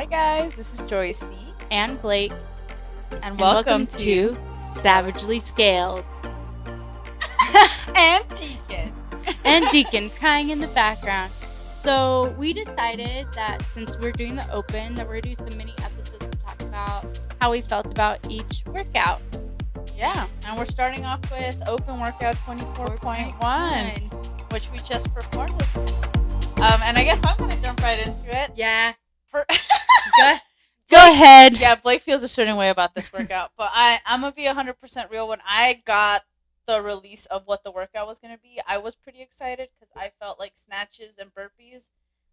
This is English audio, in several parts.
guys, this is Joycey, and Blake, and welcome to Savagely Scaled. and Deacon. And Deacon crying in the background. So we decided that since we're doing the open, that we're going to do some mini episodes to talk about how we felt about each workout. Yeah, and we're starting off with open workout 24.1, which we just performed this week. And I guess I'm going to jump right into it. Yeah. Go ahead. Yeah, Blake feels a certain way about this workout, but I'm going to be 100% real. When I got the release of what the workout was going to be, I was pretty excited because I felt like snatches and burpees,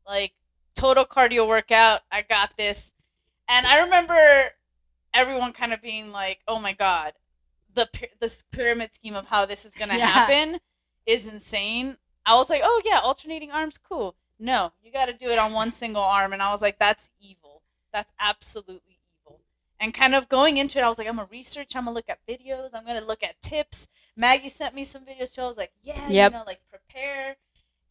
like total cardio workout. I got this. And I remember everyone kind of being like, oh my God, this pyramid scheme of how this is going to happen is insane. I was like, oh yeah, alternating arms, cool. No, you got to do it on one single arm. And I was like, that's evil. That's absolutely evil. And kind of going into it, I was like, I'm going to research. I'm going to look at videos. I'm going to look at tips. Maggie sent me some videos. So I was like, yeah, like prepare.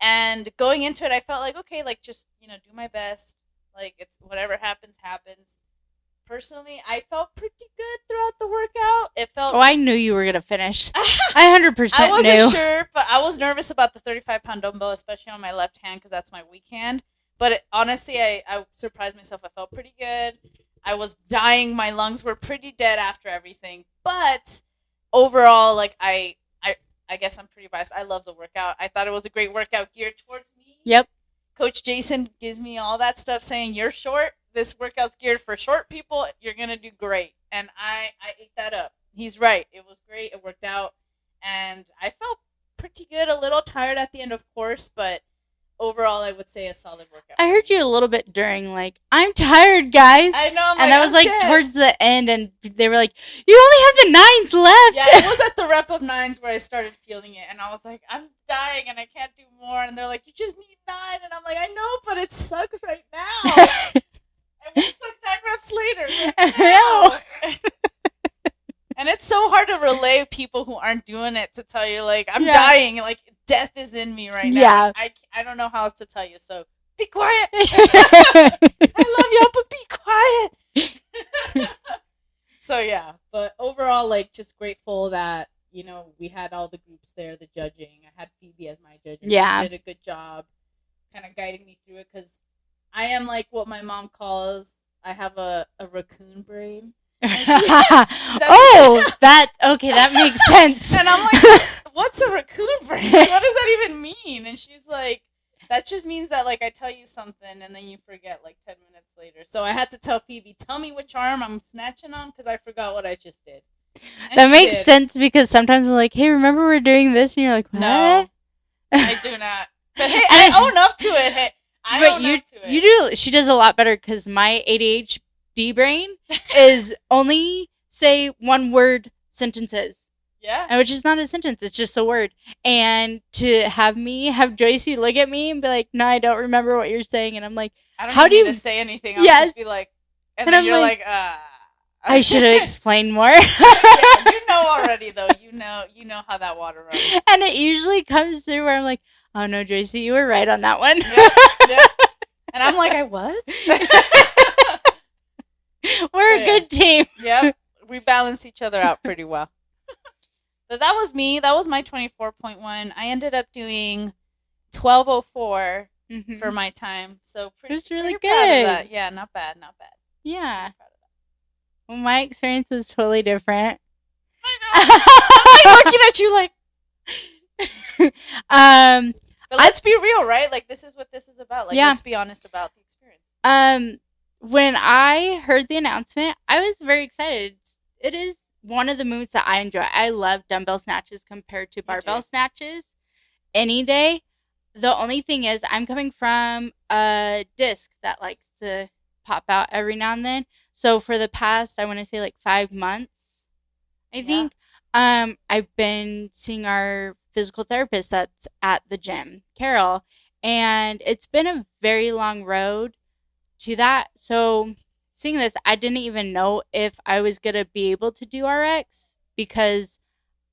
And going into it, I felt like, okay, like just, do my best. Like it's whatever happens, happens. Personally, I felt pretty good throughout the workout. It felt. Oh, I knew you were gonna finish. I 100% I wasn't knew. sure, but I was nervous about the 35-pound dumbbell, especially on my left hand because that's my weak hand. But honestly, I surprised myself. I felt pretty good. I was dying. My lungs were pretty dead after everything. But overall, like I guess I'm pretty biased. I love the workout. I thought it was a great workout geared towards me. Yep. Coach Jason gives me all that stuff saying you're short. This workout's geared for short people. You're going to do great. And I ate that up. He's right. It was great. It worked out. And I felt pretty good. A little tired at the end, of course. But overall, I would say a solid workout. I heard you a little bit during, like, I'm tired, guys. I know. And that was, like, dead. Towards the end. And they were like, you only have the 9s left. Yeah, it was at the rep of 9s where I started feeling it. And I was like, I'm dying and I can't do more. And they're like, you just need 9. And I'm like, I know, but it sucks right now. I won't suck 9 reps later. Right and it's so hard to relay people who aren't doing it to tell you, like, I'm dying. Like, death is in me right now. Yeah. I don't know how else to tell you. So, be quiet. I love y'all, but be quiet. So, yeah. But overall, like, just grateful that, we had all the groups there, the judging. I had Phoebe as my judge. Yeah. She did a good job kind of guiding me through it because I am like what my mom calls, I have a raccoon brain. That makes sense. And I'm like, what's a raccoon brain? What does that even mean? And she's like, that just means that, like, I tell you something and then you forget like 10 minutes later. So I had to tell Phoebe, tell me which arm I'm snatching on because I forgot what I just did. And that makes sense because sometimes I'm like, hey, remember we're doing this? And you're like, what? No, I do not. But hey, I own up to it. Hey, you do. She does a lot better because my ADHD brain is only say one word sentences. Yeah. Which is not a sentence. It's just a word. And to have Joycey look at me and be like, no, I don't remember what you're saying. And I'm like, I don't need to say anything. I'll just be like, and then you're like, I should have explained more. Yeah, you know already, though. You know how that water runs. And it usually comes through where I'm like, oh, no, Joycey, you were right on that one. Yep. And I'm like, I was? We're a good team. Yep. We balance each other out pretty well. But that was me. That was my 24.1. I ended up doing 12:04 for my time. So pretty really proud of good. that. Yeah, not bad. Yeah. Well, my experience was totally different. I know. I'm like looking at you like. But let's be real, right? Like, this is what this is about. Like, let's be honest about the experience. When I heard the announcement, I was very excited. It is one of the moves that I enjoy. I love dumbbell snatches compared to barbell snatches any day. The only thing is I'm coming from a disc that likes to pop out every now and then. So for the past, I want to say like 5 months, I think, I've been seeing our physical therapist that's at the gym, Carol, and it's been a very long road to that. So seeing this, I didn't even know if I was going to be able to do RX because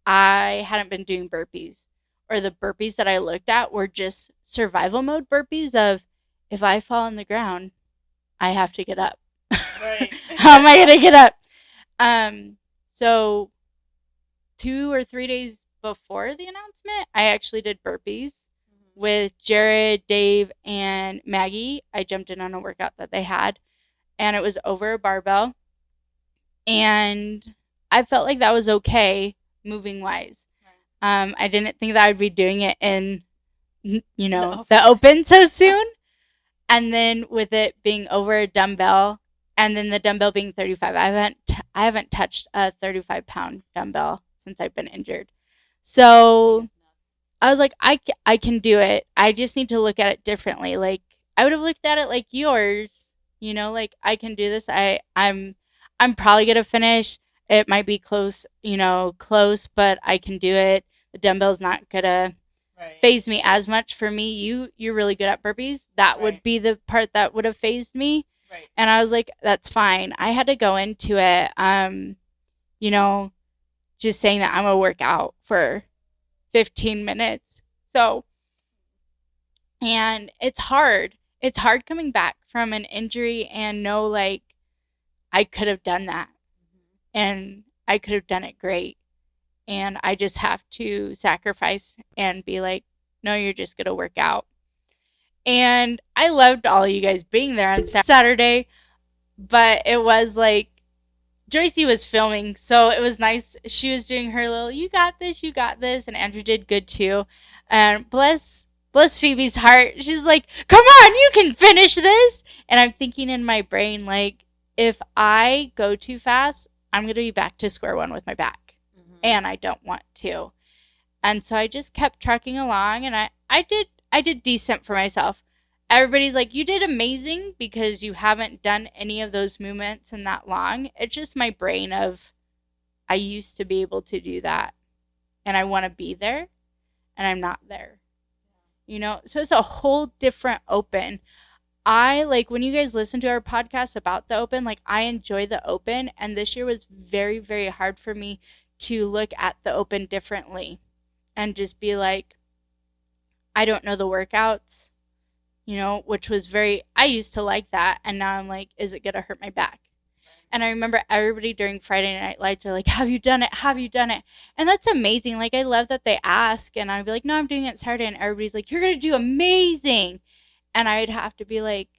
I hadn't been doing burpees, or the burpees that I looked at were just survival mode burpees of if I fall on the ground, I have to get up. Right. How am I going to get up? So 2 or 3 days before the announcement, I actually did burpees with Jared, Dave, and Maggie. I jumped in on a workout that they had, and it was over a barbell. And I felt like that was okay moving wise. I didn't think that I'd be doing it in, the open so soon. And then with it being over a dumbbell, and then the dumbbell being 35, I haven't touched a 35-pound dumbbell since I've been injured. So I was like, I can do it. I just need to look at it differently. Like, I would have looked at it like yours, like, I can do this. I'm probably going to finish. It might be close, but I can do it. The dumbbell's not going to phase me as much. For me, you're really good at burpees. That would be the part that would have phased me. Right. And I was like, that's fine. I had to go into it, just saying that I'm going to work out for 15 minutes. So, and it's hard. It's hard coming back from an injury and know, like, I could have done that. And I could have done it great. And I just have to sacrifice and be like, no, you're just going to work out. And I loved all of you guys being there on Saturday. But it was like, Joycey was filming, so it was nice. She was doing her little, you got this. And Andrew did good too. And bless Phoebe's heart. She's like, come on, you can finish this. And I'm thinking in my brain, like, if I go too fast, I'm going to be back to square one with my back. And I don't want to. And so I just kept trucking along, and I did decent for myself. Everybody's like, you did amazing because you haven't done any of those movements in that long. It's just my brain of, I used to be able to do that, and I want to be there, and I'm not there. So it's a whole different open. I like when you guys listen to our podcast about the open, like, I enjoy the open, and this year was very, very hard for me to look at the open differently and just be like, I don't know the workouts, which was I used to like that. And now I'm like, is it going to hurt my back? And I remember everybody during Friday Night Lights are like, have you done it? Have you done it? And that's amazing. Like, I love that they ask, and I'd be like, no, I'm doing it Saturday. And everybody's like, you're going to do amazing. And I'd have to be like,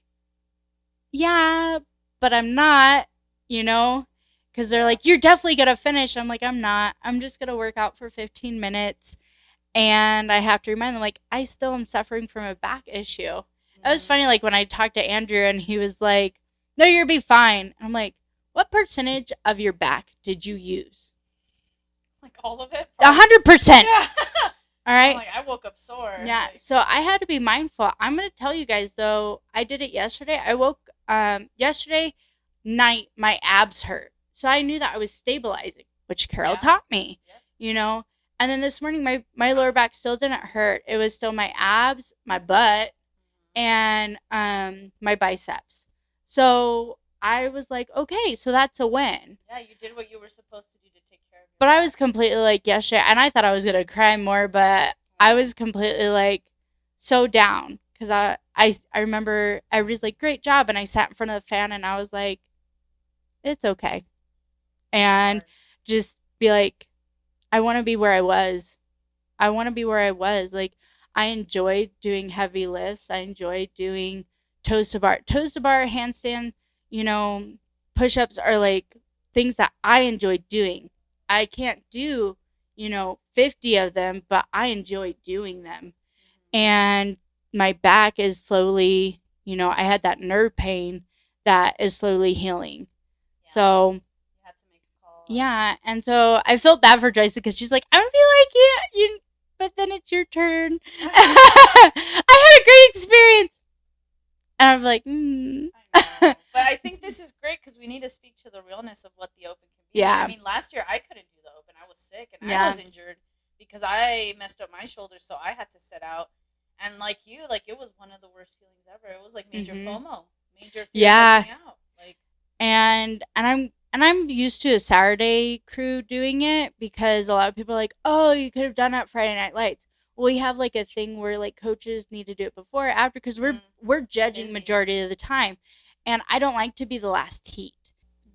yeah, but I'm not, because they're like, you're definitely going to finish. I'm like, I'm not. I'm just going to work out for 15 minutes. And I have to remind them, like, I still am suffering from a back issue. It was funny, like, when I talked to Andrew, and he was like, no, you'll be fine. I'm like, what percentage of your back did you use? Like, all of it? 100%. Yeah. All right. Like, I woke up sore. Yeah. So I had to be mindful. I'm going to tell you guys, though, I did it yesterday. I woke yesterday night, my abs hurt. So I knew that I was stabilizing, which Carol taught me, And then this morning, my lower back still didn't hurt. It was still my abs, my butt, and my biceps. So I was like, okay, so that's a win. Yeah, you did what you were supposed to do to take care of your But I was completely like, yesterday, and I thought I was going to cry more, but I was completely like so down. Because I remember everybody's like, great job. And I sat in front of the fan, and I was like, it's okay. And just be like, I want to be where I was. Like, I enjoyed doing heavy lifts. I enjoyed doing toes to bar, handstand, push-ups are like things that I enjoy doing. I can't do, 50 of them, but I enjoy doing them. And my back is slowly, I had that nerve pain that is slowly healing. Yeah. So you had to make a call. Yeah. And so I felt bad for Joyce because she's like, I'm gonna be like, yeah, but then it's your turn. I had a great experience. And I'm like, But I think this is great because we need to speak to the realness of what the open can be. Yeah. I mean, last year I couldn't do the open. I was sick and I was injured because I messed up my shoulder, so I had to sit out. And like you, like, it was one of the worst feelings ever. It was like major FOMO, major fear of missing out. Like, and I'm used to a Saturday crew doing it because a lot of people are like, oh, you could have done it Friday Night Lights. We have like a thing where like coaches need to do it before or after because we're judging majority of the time. And I don't like to be the last heat.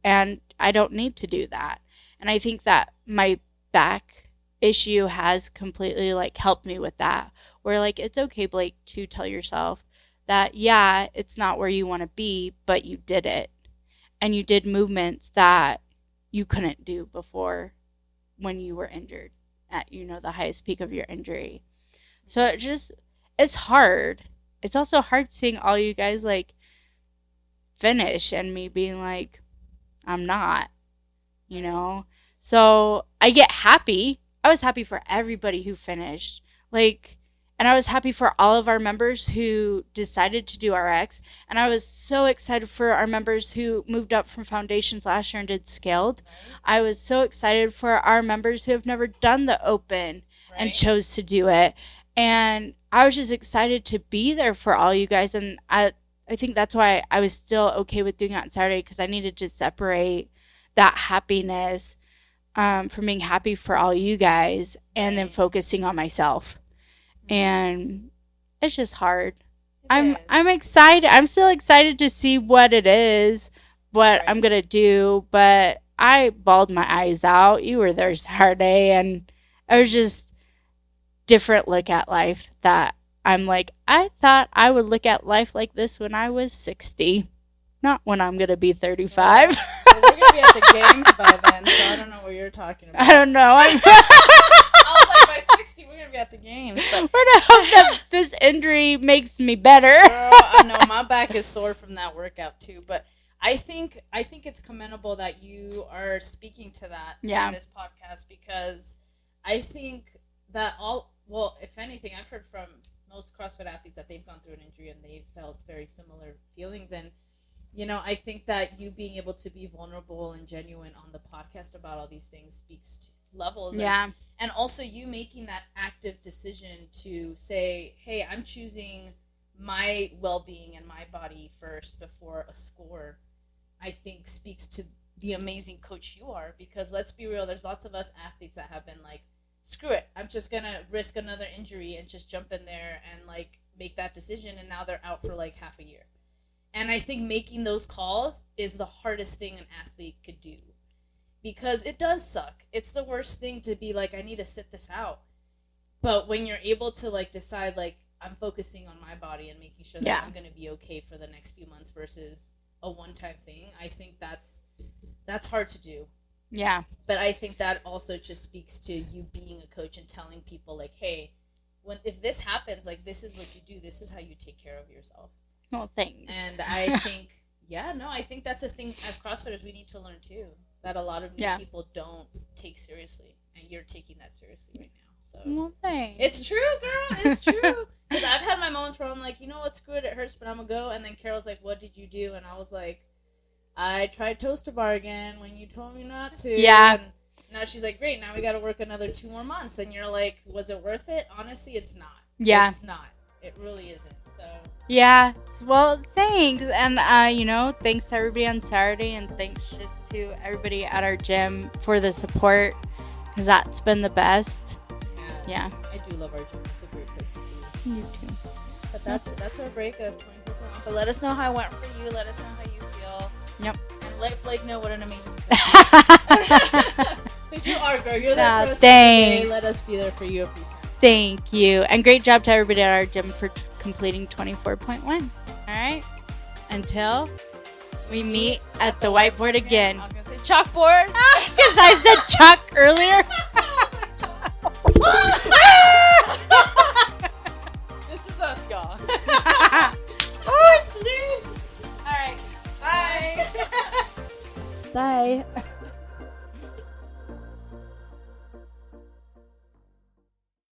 And I don't need to do that. And I think that my back issue has completely like helped me with that. Where like it's okay, Blake, to tell yourself that yeah, it's not where you want to be, but you did it. And you did movements that you couldn't do before when you were injured at, you know, the highest peak of your injury. So it's hard. It's also hard seeing all you guys like finish and me being like, I'm not, you know? So I get happy. I was happy for everybody who finished. Like, and I was happy for all of our members who decided to do RX. And I was so excited for our members who moved up from foundations last year and did scaled. I was so excited for our members who have never done the open and chose to do it. And I was just excited to be there for all you guys. And I think that's why I was still okay with doing it on Saturday, because I needed to separate that happiness from being happy for all you guys and then focusing on myself. And it's just hard. I'm excited. I'm still excited to see what it is, what I'm going to do. But I bawled my eyes out. You were there Saturday, and it was just different look at life that I'm like, I thought I would look at life like this when I was 60, not when I'm going to be 35. Well, we're going to be at the games by then, so I don't know what you're talking about. I don't know. I was like, by 60, we're going to be at the games. But we're going to hope that this injury makes me better. Girl, I know my back is sore from that workout too, but I think it's commendable that you are speaking to that in this podcast, because I think that if anything, I've heard from most CrossFit athletes that they've gone through an injury and they've felt very similar feelings. And, you know, I think that you being able to be vulnerable and genuine on the podcast about all these things speaks to levels. Yeah. And also you making that active decision to say, hey, I'm choosing my well-being and my body first before a score, I think speaks to the amazing coach you are. Because let's be real, there's lots of us athletes that have been like, screw it, I'm just gonna risk another injury and just jump in there and like make that decision, and now they're out for like half a year. And I think making those calls is the hardest thing an athlete could do, because it does suck. It's the worst thing to be like, I need to sit this out. But when you're able to like decide like, I'm focusing on my body and making sure that I'm gonna be okay for the next few months versus a one-time thing, I think that's hard to do. Yeah. But I think that also just speaks to you being a coach and telling people like, hey, if this happens, like, this is what you do. This is how you take care of yourself. Well, thanks. And I think, I think that's a thing as CrossFitters we need to learn too, that a lot of new people don't take seriously, and you're taking that seriously right now. So well, thanks. It's true, girl. It's true. Because I've had my moments where I'm like, you know what, screw it, it hurts, but I'm gonna go. And then Carol's like, what did you do? And I was like, I tried toaster bar again when you told me not to. Yeah. And now she's like, great, now we got to work another 2 more months. And you're like, was it worth it? Honestly, it's not. Yeah. It's not. It really isn't. So. Yeah. Well, thanks. And, thanks to everybody on Saturday, and thanks just to everybody at our gym for the support, because that's been the best. Yes. Yeah. I do love our gym. It's a great place to be. You too. But that's our break of 24 hours. But let us know how it went for you. Let us know how you feel. Yep. And let Blake know what an amazing coach. Because you are, girl. You're there for us every day. Let us be there for you if we can. Thank you. And great job to everybody at our gym for completing 24.1. All right. Until we meet at the whiteboard again. I was going to say chalkboard. Because I said chalk earlier. This is us, y'all. Oh, it's loose. All right. Bye. Bye.